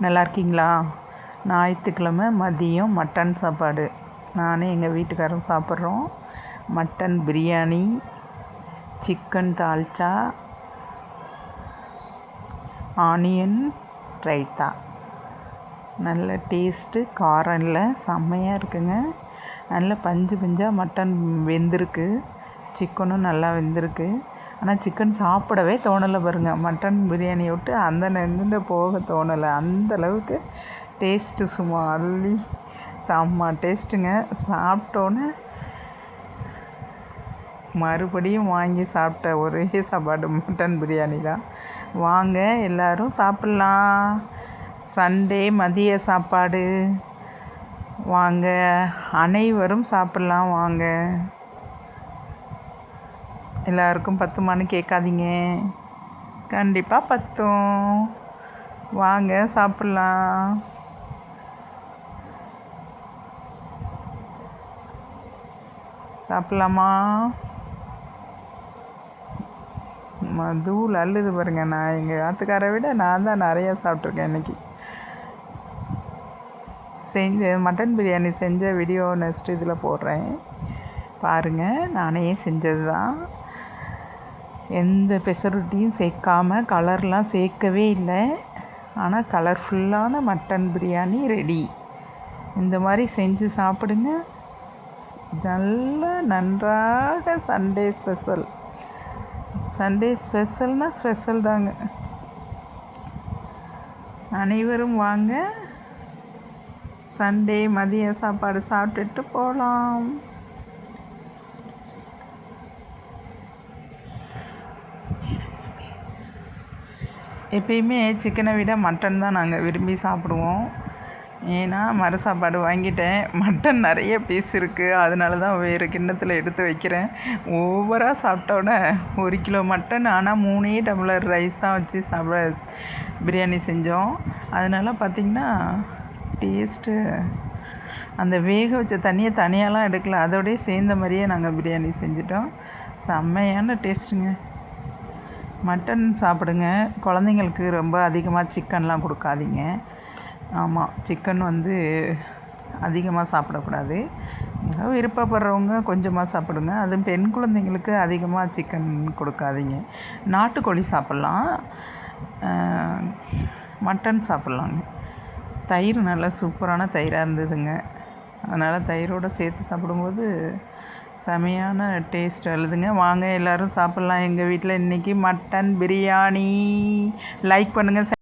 நல்லா இருக்கீங்களா? ஞாயிற்றுக்கிழமை மதியம் மட்டன் சாப்பாடு நானும் எங்கள் வீட்டுக்காரரும் சாப்பிட்றோம். Mutton biryani, chicken dalcha, onion raita. நல்ல டேஸ்ட்டு, காரம் இல்லை, செம்மையாக இருக்குங்க. நல்ல பஞ்சு பஞ்சாக மட்டன் வெந்திருக்கு, சிக்கனும் நல்லா வெந்திருக்கு. ஆனால் சிக்கன் சாப்பிடவே தோணலை பாருங்கள். மட்டன் பிரியாணியை விட்டு அந்த நெருங்கிட்ட போக தோணலை. அந்தளவுக்கு டேஸ்ட்டு, சும்மா அள்ளி செம்ம டேஸ்ட்டுங்க. சாப்பிட்டோன்னே மறுபடியும் வாங்கி சாப்பிட்ட ஒரே சாப்பாடு மட்டன் பிரியாணி தான். வாங்க எல்லோரும் சாப்பிட்லாம். சண்டே மதிய சாப்பாடு. வாங்க அனைவரும் சாப்பிட்லாம். வாங்க, எல்லாருக்கும் பத்துமான்னு கேட்காதீங்க, கண்டிப்பாக பத்தும். வாங்க சாப்பிட்லாம். சாப்பிட்லாமா? தூள் அள்ளுது பாருங்க. நான் எங்கள் ஆத்துக்காரை விட நான் தான் நிறையா சாப்பிட்ருக்கேன் இன்றைக்கி. மட்டன் பிரியாணி செஞ்ச வீடியோ நெக்ஸ்ட் இதில் போடுறேன், பாருங்கள். நானே செஞ்சது தான். எந்த பெசரொட்டியும் சேர்க்காமல், கலர்லாம் சேர்க்கவே இல்லை. ஆனால் கலர்ஃபுல்லான மட்டன் பிரியாணி ரெடி. இந்த மாதிரி செஞ்சு சாப்பிடுங்க. நல்லா நன்றாக சண்டே ஸ்பெஷல். சண்டே ஸ்பெஷல்னால் ஸ்பெஷல் தாங்க. அனைவரும் வாங்க, சண்டே மதிய சாப்பாடு சாப்பிட்டுட்டு போகலாம். எப்பயுமே சிக்கனை விட மட்டன் தான் நாங்கள் விரும்பி சாப்பிடுவோம். ஏன்னா மறு சாப்பாடு வாங்கிட்டேன், மட்டன் நிறைய பீஸ் இருக்குது, அதனால தான் வேறு கிண்ணத்தில் எடுத்து வைக்கிறேன். ஓவராக சாப்பிட்டோன்னே 1 கிலோ மட்டன், ஆனால் 3 டம்ளர் ரைஸ் தான் வச்சு பிரியாணி செஞ்சோம். அதனால் பார்த்திங்கன்னா டேஸ்ட்டு, அந்த வேக வச்ச தண்ணியை தனியாலாம் எடுக்கல, அதோடய சேர்ந்த மாதிரியே நாங்கள் பிரியாணி செஞ்சிட்டோம். செம்மையான டேஸ்ட்டுங்க. மட்டன் சாப்பிடுங்க. குழந்தைங்களுக்கு ரொம்ப அதிகமாக சிக்கன்லாம் கொடுக்காதீங்க. ஆமாம், சிக்கன் அதிகமாக சாப்பிடக்கூடாது. விருப்பப்படுறவங்க கொஞ்சமாக சாப்பிடுங்க. அதுவும் பெண் குழந்தைங்களுக்கு அதிகமாக சிக்கன் கொடுக்காதீங்க. நாட்டுக்கோழி சாப்பிட்லாம், மட்டன் சாப்பிட்லாங்க. தயிர் நல்லா சூப்பரான தயிராக இருந்ததுங்க. அதனால் தயிரோடு சேர்த்து சாப்பிடும்போது செமையான டேஸ்ட் எழுதுங்க. வாங்க எல்லோரும் சாப்பிட்லாம். எங்கள் வீட்டில் இன்றைக்கி மட்டன் பிரியாணி. லைக் பண்ணுங்கள்.